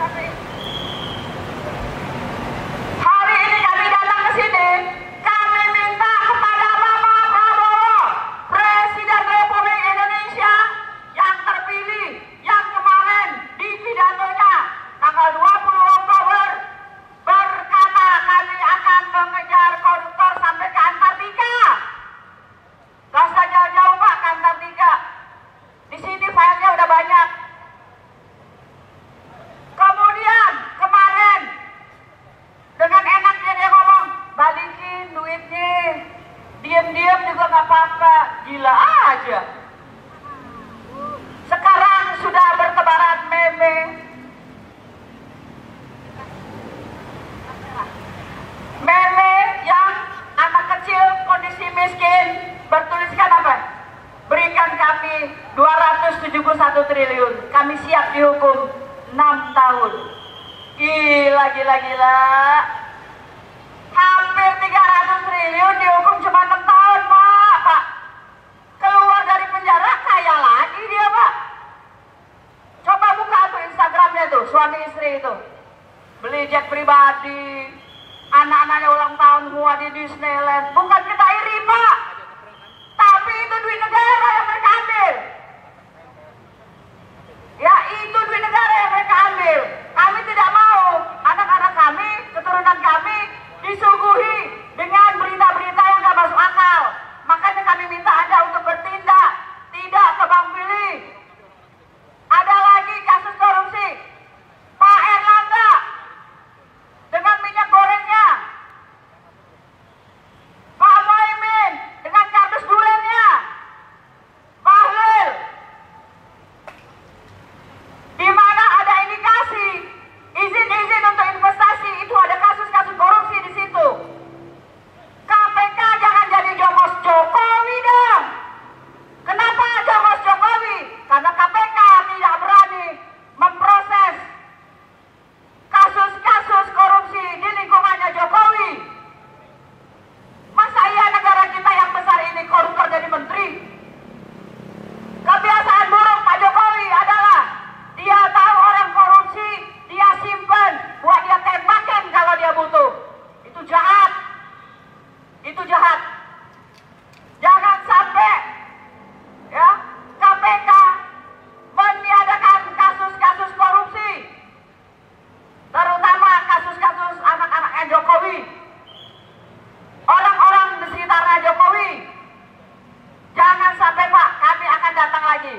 Hari ini kami datang ke sini, kami minta kepada Bapak Prabowo, Presiden Republik Indonesia yang terpilih, yang kemarin di pidatonya tanggal 20 Oktober berkata kami akan mengejar koruptor sampai ke Antartika. Gak usah jauh-jauh Pak ke Antartika. Di sini filenya udah banyak. Kemudian kemarin dengan enaknya dia ngomong balikin duitnya, diem-diem juga nggak apa-apa, gila aja. Sekarang sudah bertebaran meme. Meme yang anak kecil kondisi miskin bertuliskan apa? Berikan kami 271 triliun, kami siap dihukum 6 tahun. Gila. Hampir 300 triliun dihukum cuma 6 tahun, Pak. Keluar dari penjara kaya lagi dia, Pak. Coba buka tuh Instagramnya tuh, suami istri itu. Beli jet pribadi, anak-anaknya ulang tahun semua di Disneyland. Bukan kita iri, Pak. Tapi itu duit negara yang mereka ambil. Ya, itu duit negara yang mereka ambil. Kami tidak mau anak-anak kami, keturunan kami disuguhi dengan berita-berita yang gak masuk akal. Makanya kami minta Anda untuk bertindak, tidak tebang pilih. Ada lagi kasus korupsi. Pak Erlangga dengan minyak gorengnya. Pak Muhaimin dengan kardus durennya. Bahlil, di mana ada indikasi izin-izin untuk investasi itu ada kasus-kasus korupsi di situ. KPK jangan jadi jongos Jokowi dong. Kenapa jongos Jokowi? Karena KPK tidak berani memproses kasus-kasus korupsi di lingkungannya Jokowi. Masa iya negara kita yang besar ini koruptor jadi menteri? Kebiasaan buruk Pak Jokowi adalah dia tahu orang korupsi, dia simpen buat dia tembakin kalau dia butuh. Itu jahat. Itu jahat. Jangan sampai ya KPK meniadakan kasus-kasus korupsi, terutama kasus-kasus anak-anaknya Jokowi, orang-orang di sekitarnya Jokowi. Jangan sampai Pak, kami akan datang lagi.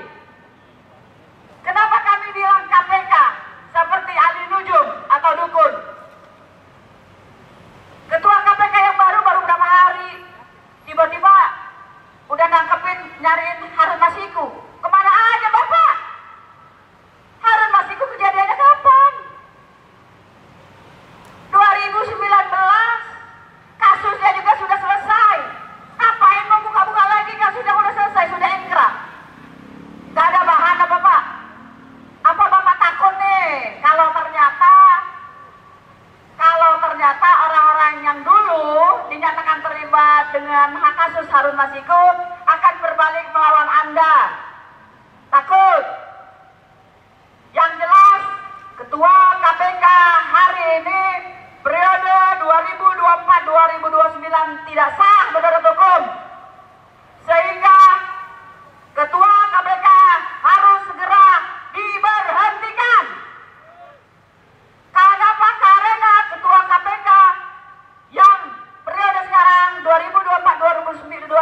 Kenapa kami bilang KPK seperti Ali Nujum atau dukun? Ketua KPK yang baru berapa hari tiba-tiba udah nangkepin, nyariin Harun Masiku. Kemana aja Bapak? Harun Masiku kejadiannya kapan? 2019. Kasusnya juga sudah selesai. Ngapain mau buka-buka lagi? Kasusnya udah selesai, sudah inkrah. Gak ada bahan apa Pak? Apa Bapak takut nih kalau ternyata orang-orang yang dulu dinyatakan terlibat dengan kasus Harun Masiku akan berbalik melawan Anda? Takut? Yang jelas Ketua KPK hari ini periode 2024-2029 tidak sah menurut hukum. Sehingga Ketua KPK harus segera diberhentikan. Kenapa? Karena Ketua KPK yang periode sekarang 2024-2029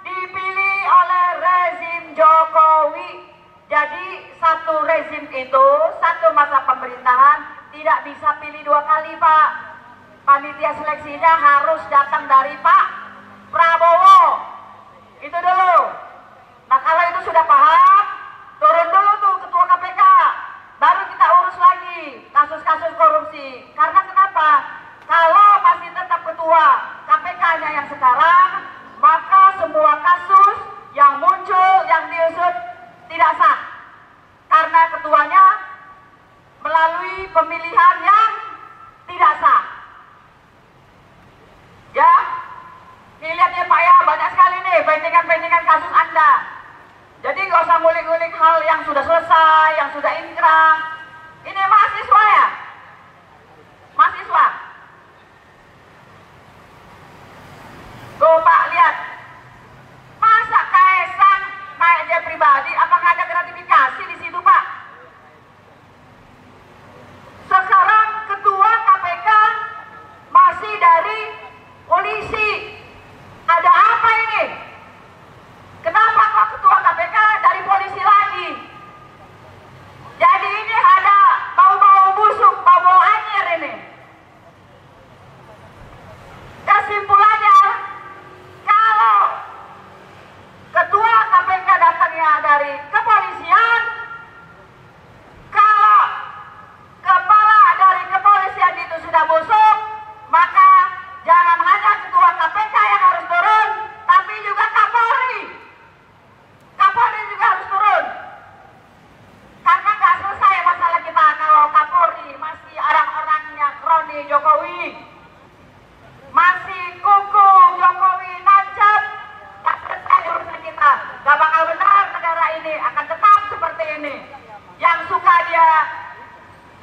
dipilih oleh rezim Jokowi. Jadi satu rezim itu, satu masa pemerintahan tidak bisa pilih dua kali Pak. Panitia seleksinya harus datang dari Pak Prabowo. Itu dulu. Nah kalau itu sudah paham, turun dulu tuh Ketua KPK. Baru kita urus lagi kasus-kasus korupsi. Karena kenapa? Kalau masih tetap Ketua KPK-nya yang sekarang, maka semua kasus yang muncul, yang diusut tidak sah. Karena ketuanya melalui pemilihan yang tidak sah. Ya, ini lihatnya Pak ya, banyak sekali nih pendingan-pendingan kasus Anda. Jadi nggak usah ngulik-ngulik hal yang sudah selesai, yang sudah inkrah. Ini masih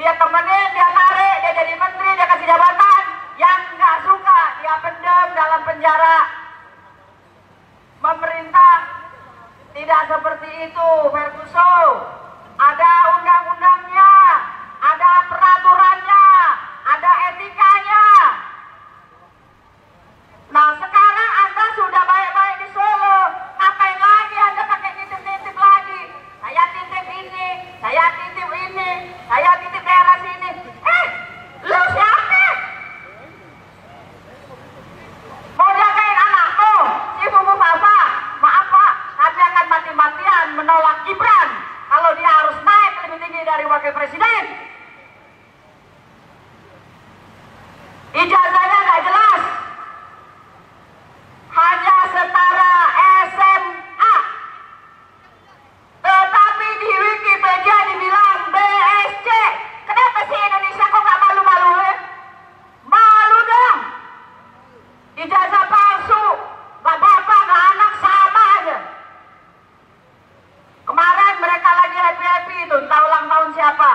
Dia temenin, dia tarik, dia jadi menteri, dia kasih jabatan. Yang nggak suka, dia pendem dalam penjara. Pemerintah tidak seperti itu, Ferguson. Ada undang-undangnya, ada peraturannya, ada etikanya. Nah sekarang Anda sudah baik-baik di Solo, ngapain lagi Anda pakai titip-titip lagi? Saya titip ini, saya titip ini, saya titip daerah sini. Lu siapa? Mau jagain anakmu, si Bubu Papa? Maaf Pak, kami akan mati-matian menolak Gibran kalau dia harus naik lebih tinggi dari wakil presiden. Ijazahnya nggak jelas, hanya setara SMA, tetapi di Wikipedia dibilang BSc. Kenapa sih Indonesia kok nggak malu-malu? Malu dong. Ijazah palsu, nggak bapak nggak anak sama aja. Kemarin mereka lagi happy-happy itu, entah ulang tahun siapa.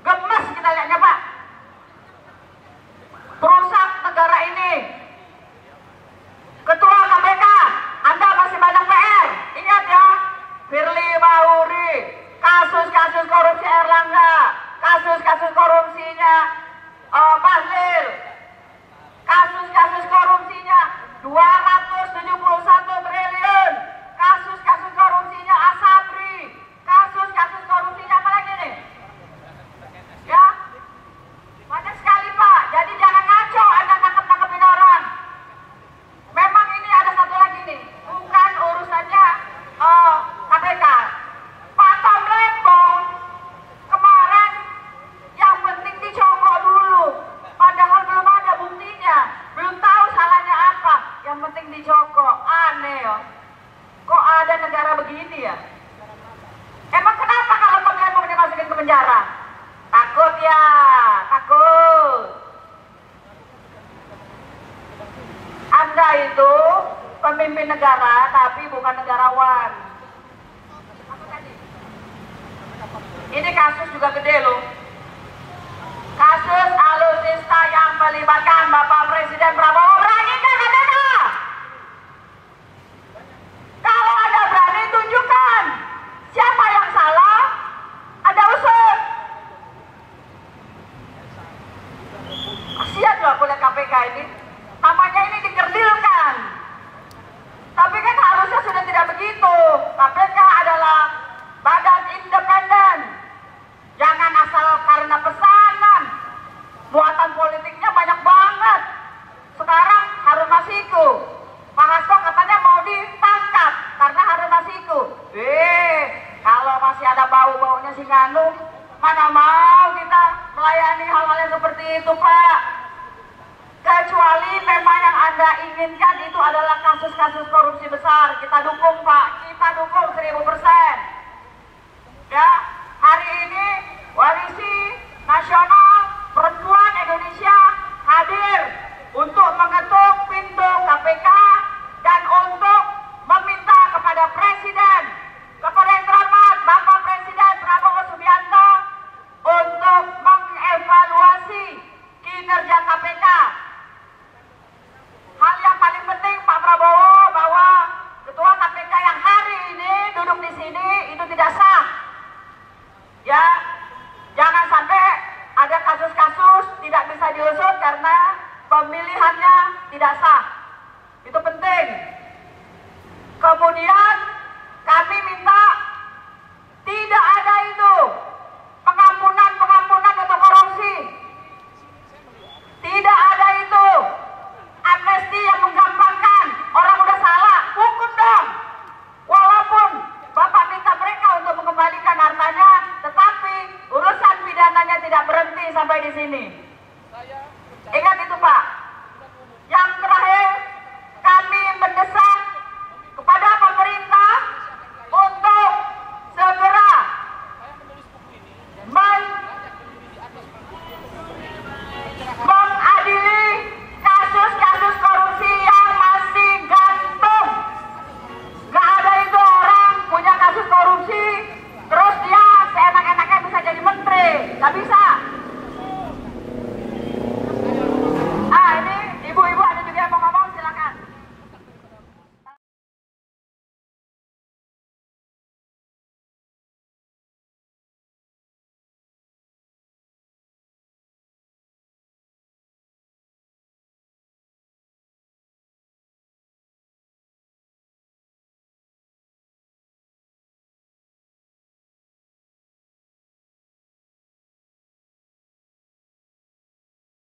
Gemes kita lihatnya Pak. Perusak negara ini. Ketua KPK, Anda masih banyak PR. Ingat ya, Firly Bahuri, kasus-kasus korupsi Erlangga, kasus-kasus korupsinya Bahlil, kasus-kasus korupsinya 271 triliun, kasus-kasus korupsinya Asabri, kasus-kasus korupsinya apa lagi nih? Ya, banyak sekali Pak. Jadi jangan ngaco Anda nangkep-nangkepin orang. Memang ini ada satu lagi nih, bukan urusannya KPK. Pak Tom Lembong kemarin yang penting dicokok dulu, padahal belum ada buktinya, belum tahu salahnya apa, yang penting dicokok. Aneh ya, kok ada negara begini ya? Emang kenapa kalau Tom Lembong dimasukin ke penjara? Takut ya, takut. Anda itu pemimpin negara tapi bukan negarawan. Ini kasus juga gede loh. Kasus alutsista yang melibatkan Bapak Presiden Prabowo. Berani nggak KPK? Kalau ada berani tunjukkan. Siapa yang salah? Ada usut. Kasihan loh aku lihat KPK ini. Namanya ini dikerdilkan. Tapi kan harusnya sudah tidak begitu. KPK adalah badan independen. Jangan asal karena pesanan. Muatan politiknya banyak banget. Sekarang Harun Masiku, Pak Hasto katanya mau ditangkap karena Harun Masiku. Kalau masih ada bau-baunya si Nganu, mana mau kita melayani hal-hal yang seperti itu Pak. Kecuali memang yang Anda inginkan itu adalah kasus-kasus korupsi besar. Kita dukung Pak, kita dukung 1000%. Ya, hari ini Koalisi Nasional Perempuan Indonesia hadir untuk mengetuk pintu KPK dan untuk meminta kepada Presiden, kepada yang terhormat Bapak Presiden Prabowo Subianto untuk mengevaluasi kinerja KPK. Hal yang paling penting Pak Prabowo, bahwa Ketua KPK yang hari ini duduk di sini itu tidak sah. Ya, jangan sampai ada kasus-kasus tidak bisa diusut karena pemilihannya tidak sah. Itu penting. Kemudian kami minta tidak ada itu pengampunan untuk korupsi. Tidak ada itu amnesti yang menggampangkan. Orang udah salah, hukum dong. Walaupun Bapak minta mereka untuk mengembalikan hartanya, tetapi urusan pidananya tidak berhenti sampai di sini.